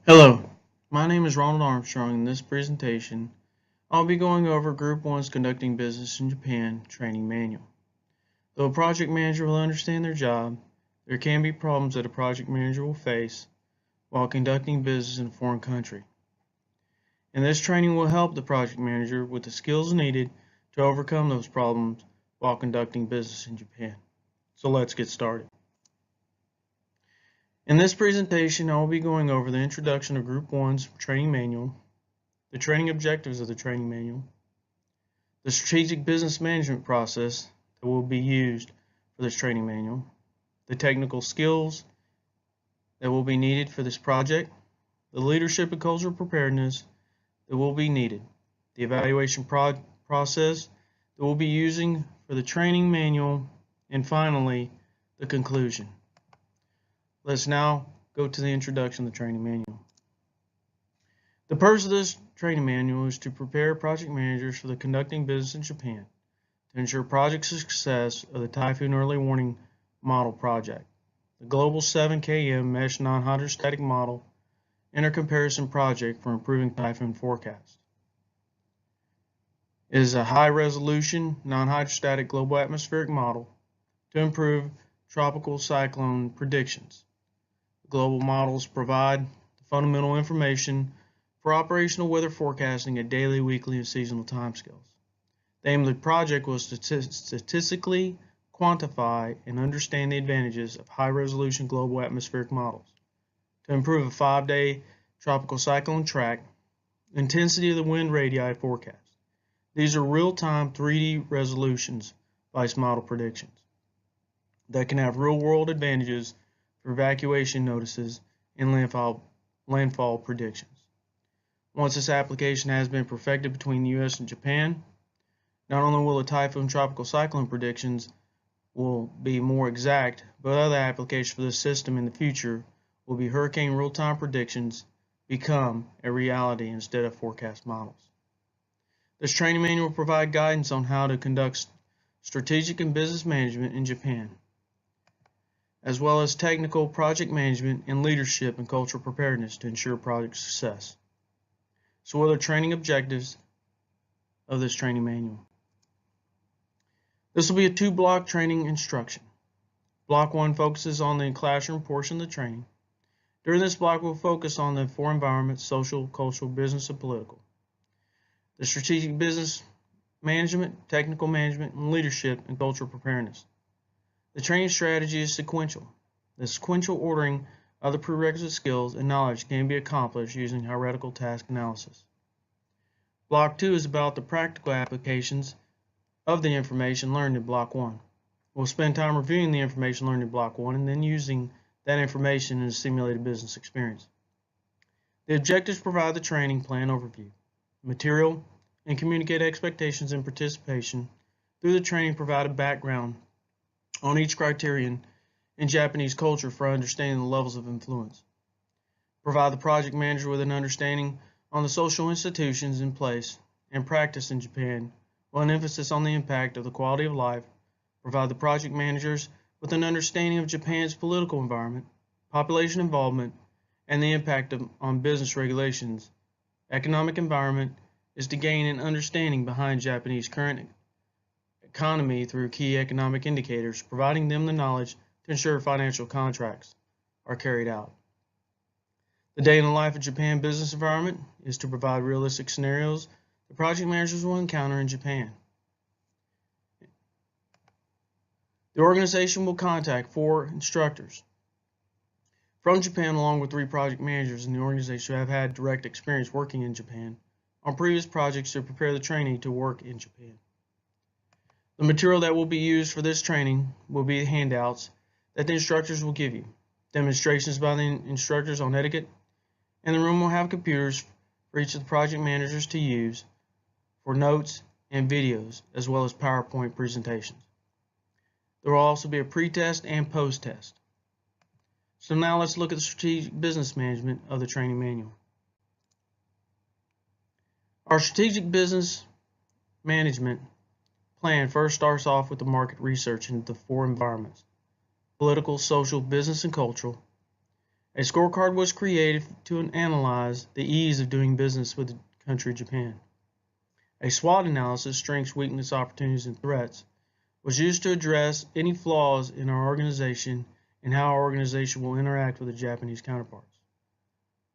Hello, my name is Ronald Armstrong. In this presentation, I'll be going over Group 1's Conducting Business in Japan Training Manual. Though a project manager will understand their job, there can be problems that a project manager will face while conducting business in a foreign country. And this training will help the project manager with the skills needed to overcome those problems while conducting business in Japan. So let's get started. In this presentation, I will be going over the introduction of Group 1's training manual, the training objectives of the training manual, the strategic business management process that will be used for this training manual, the technical skills that will be needed for this project, the leadership and cultural preparedness that will be needed, the evaluation process that we'll be using for the training manual, and finally, the conclusion. Let's now go to the introduction of the training manual. The purpose of this training manual is to prepare project managers for the conducting business in Japan to ensure project success of the Typhoon Early Warning Model project, the Global 7km Mesh Non-Hydrostatic Model Intercomparison Project for improving typhoon forecast. It is a high-resolution non-hydrostatic global atmospheric model to improve tropical cyclone predictions. Global models provide the fundamental information for operational weather forecasting at daily, weekly, and seasonal timescales. The aim of the project was to statistically quantify and understand the advantages of high-resolution global atmospheric models to improve a 5-day tropical cyclone track, intensity of the wind radii forecast. These are real-time 3D resolutions of ice model predictions that can have real-world advantages for evacuation notices and landfall predictions. Once this application has been perfected between the U.S. and Japan, not only will the typhoon tropical cyclone predictions will be more exact, but other applications for this system in the future will be hurricane real-time predictions become a reality instead of forecast models. This training manual will provide guidance on how to conduct strategic and business management in Japan, as well as technical project management and leadership and cultural preparedness to ensure project success. So what are the training objectives of this training manual? This will be a 2-block training instruction. Block 1 focuses on the classroom portion of the training. During this block, we'll focus on the 4 environments: social, cultural, business, and political. The strategic business management, technical management, and leadership and cultural preparedness. The training strategy is sequential. The sequential ordering of the prerequisite skills and knowledge can be accomplished using hierarchical task analysis. Block 2 is about the practical applications of the information learned in Block 1. We'll spend time reviewing the information learned in Block 1 and then using that information in a simulated business experience. The objectives provide the training plan overview, material, and communicate expectations and participation through the training. Provide a background on each criterion in Japanese culture for understanding the levels of influence. Provide the project manager with an understanding on the social institutions in place and practice in Japan, with an emphasis on the impact of the quality of life. Provide the project managers with an understanding of Japan's political environment, population involvement, and the impact on business regulations. Economic environment is to gain an understanding behind Japanese current economy through key economic indicators, providing them the knowledge to ensure financial contracts are carried out. The day in the life of Japan business environment is to provide realistic scenarios the project managers will encounter in Japan. The organization will contact 4 instructors from Japan along with 3 project managers in the organization who have had direct experience working in Japan on previous projects to prepare the trainee to work in Japan. The material that will be used for this training will be handouts that the instructors will give you, demonstrations by the instructors on etiquette, and the room will have computers for each of the project managers to use for notes and videos, as well as PowerPoint presentations. There will also be a pre-test and post-test. So now let's look at the strategic business management of the training manual. Our strategic business management plan first starts off with the market research into the 4 environments: political, social, business, and cultural. A scorecard was created to analyze the ease of doing business with the country Japan. A SWOT analysis, strengths, weaknesses, opportunities, and threats, was used to address any flaws in our organization and how our organization will interact with the Japanese counterparts.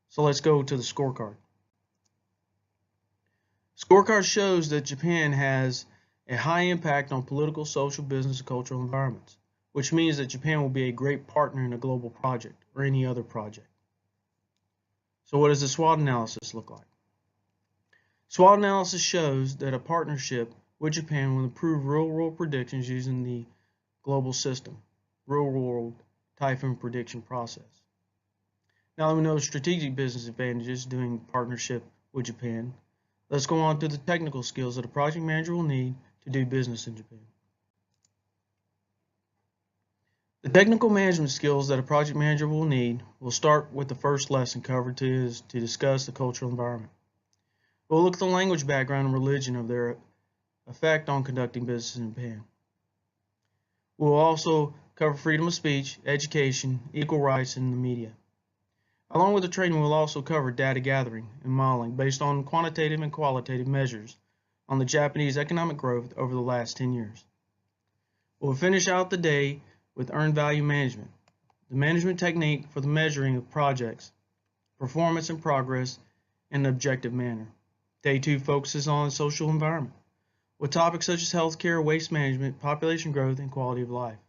So let's go to the scorecard. Scorecard shows that Japan has a high impact on political, social, business, and cultural environments, which means that Japan will be a great partner in a global project or any other project. So what does the SWOT analysis look like? SWOT analysis shows that a partnership with Japan will improve real-world predictions using the global system, real-world typhoon prediction process. Now that we know the strategic business advantages doing partnership with Japan, let's go on to the technical skills that a project manager will need to do business in Japan. The technical management skills that a project manager will need will start with the first lesson covered to discuss the cultural environment. We'll look at the language background and religion of their effect on conducting business in Japan. We'll also cover freedom of speech, education, equal rights, and the media. Along with the training, we'll also cover data gathering and modeling based on quantitative and qualitative measures on the Japanese economic growth over the last 10 years. We'll finish out the day with earned value management, the management technique for the measuring of projects, performance and progress in an objective manner. Day 2 focuses on the social environment, with topics such as healthcare, waste management, population growth, and quality of life.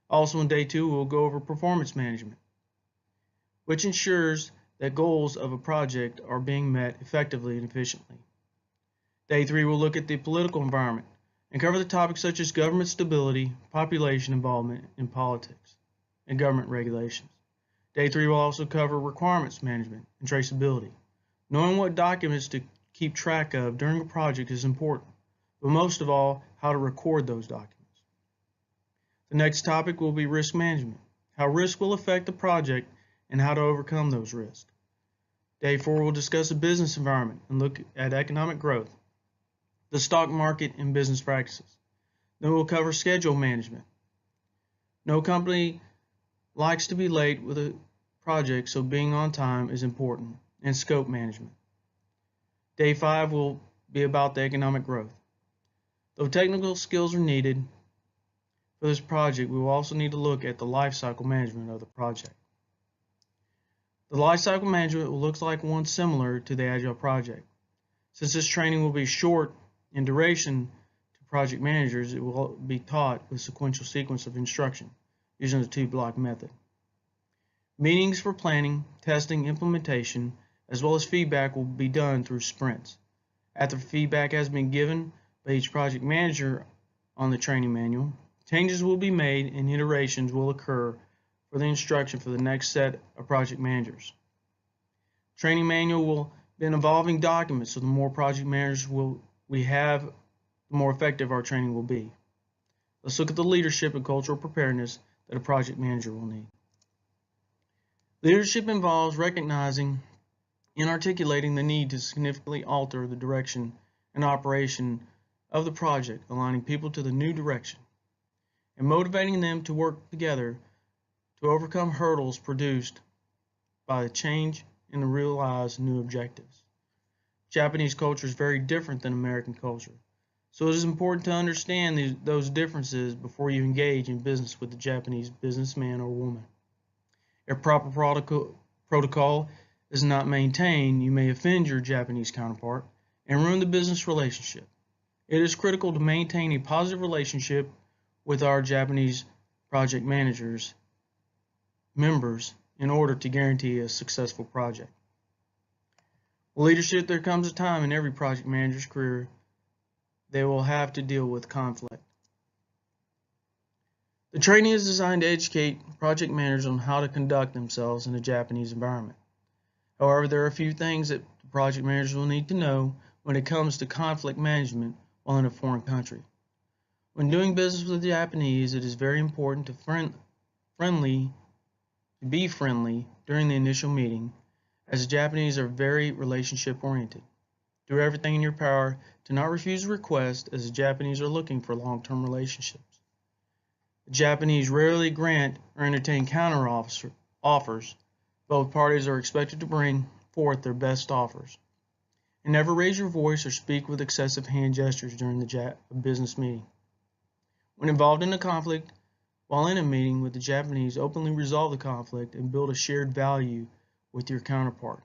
Also in Day 2, we'll go over performance management, which ensures that goals of a project are being met effectively and efficiently. Day 3, we'll look at the political environment and cover the topics such as government stability, population involvement in politics, and government regulations. Day 3 will also cover requirements management and traceability. Knowing what documents to keep track of during a project is important, but most of all, how to record those documents. The next topic will be risk management, how risk will affect the project and how to overcome those risks. Day 4 will discuss the business environment and look at economic growth, the stock market, and business practices. Then we'll cover schedule management. No company likes to be late with a project, so being on time is important, and scope management. Day 5 will be about the economic growth. Though technical skills are needed for this project, we will also need to look at the life cycle management of the project. The life cycle management will look like one similar to the Agile project. Since this training will be short in duration to project managers, it will be taught with sequential sequence of instruction using the 2-block method. Meetings for planning, testing, implementation, as well as feedback will be done through sprints. After feedback has been given by each project manager on the training manual, changes will be made and iterations will occur for the instruction for the next set of project managers. Training manual will be an evolving document, so the more project managers we have, the more effective our training will be. Let's look at the leadership and cultural preparedness that a project manager will need. Leadership involves recognizing and articulating the need to significantly alter the direction and operation of the project, aligning people to the new direction, and motivating them to work together to overcome hurdles produced by the change and to realize new objectives. Japanese culture is very different than American culture, so it is important to understand those differences before you engage in business with the Japanese businessman or woman. If proper protocol is not maintained, you may offend your Japanese counterpart and ruin the business relationship. It is critical to maintain a positive relationship with our Japanese project managers members in order to guarantee a successful project. Leadership, there comes a time in every project manager's career they will have to deal with conflict. The training is designed to educate project managers on how to conduct themselves in a Japanese environment. However, there are a few things that project managers will need to know when it comes to conflict management while in a foreign country. When doing business with the Japanese, it is very important to be friendly during the initial meeting, as the Japanese are very relationship oriented. Do everything in your power to not refuse a request, as the Japanese are looking for long-term relationships. The Japanese rarely grant or entertain counter offers, Both parties are expected to bring forth their best offers. And never raise your voice or speak with excessive hand gestures during the business meeting. When involved in a conflict, while in a meeting with the Japanese, openly resolve the conflict and build a shared value with your counterpart.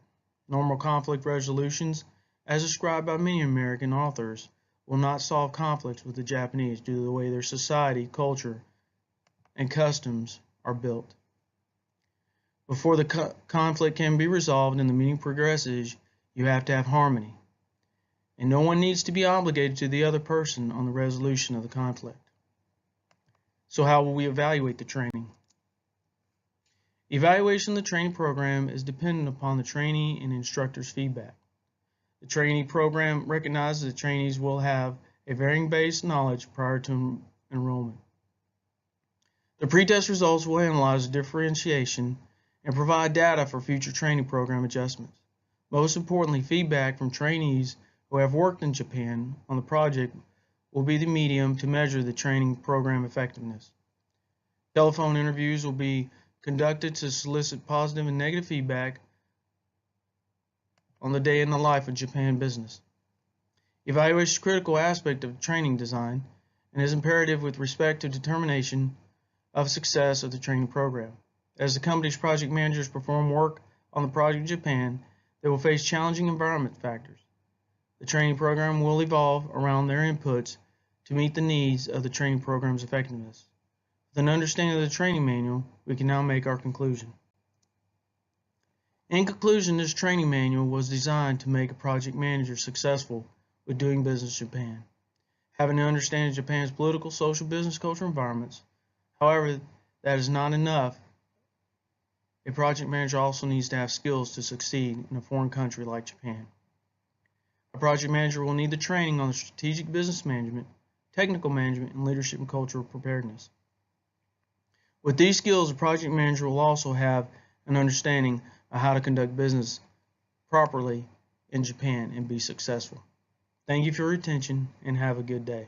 Normal conflict resolutions, as described by many American authors, will not solve conflicts with the Japanese due to the way their society, culture, and customs are built. Before the conflict can be resolved and the meeting progresses, you have to have harmony, and no one needs to be obligated to the other person on the resolution of the conflict. So how will we evaluate the training? Evaluation of the training program is dependent upon the trainee and instructor's feedback. The trainee program recognizes that trainees will have a varying base knowledge prior to enrollment. The pretest results will analyze the differentiation and provide data for future training program adjustments. Most importantly, feedback from trainees who have worked in Japan on the project will be the medium to measure the training program effectiveness. Telephone interviews will be conducted to solicit positive and negative feedback on the day in the life of Japan business. Evaluation is a critical aspect of training design and is imperative with respect to determination of success of the training program. As the company's project managers perform work on the project in Japan, they will face challenging environment factors. The training program will evolve around their inputs to meet the needs of the training program's effectiveness. With an understanding of the training manual, we can now make our conclusion. In conclusion, this training manual was designed to make a project manager successful with doing business in Japan. Having an understanding of Japan's political, social, business, cultural environments. However, that is not enough. A project manager also needs to have skills to succeed in a foreign country like Japan. A project manager will need the training on strategic business management, technical management, and leadership and cultural preparedness. With these skills, a project manager will also have an understanding of how to conduct business properly in Japan and be successful. Thank you for your attention and have a good day.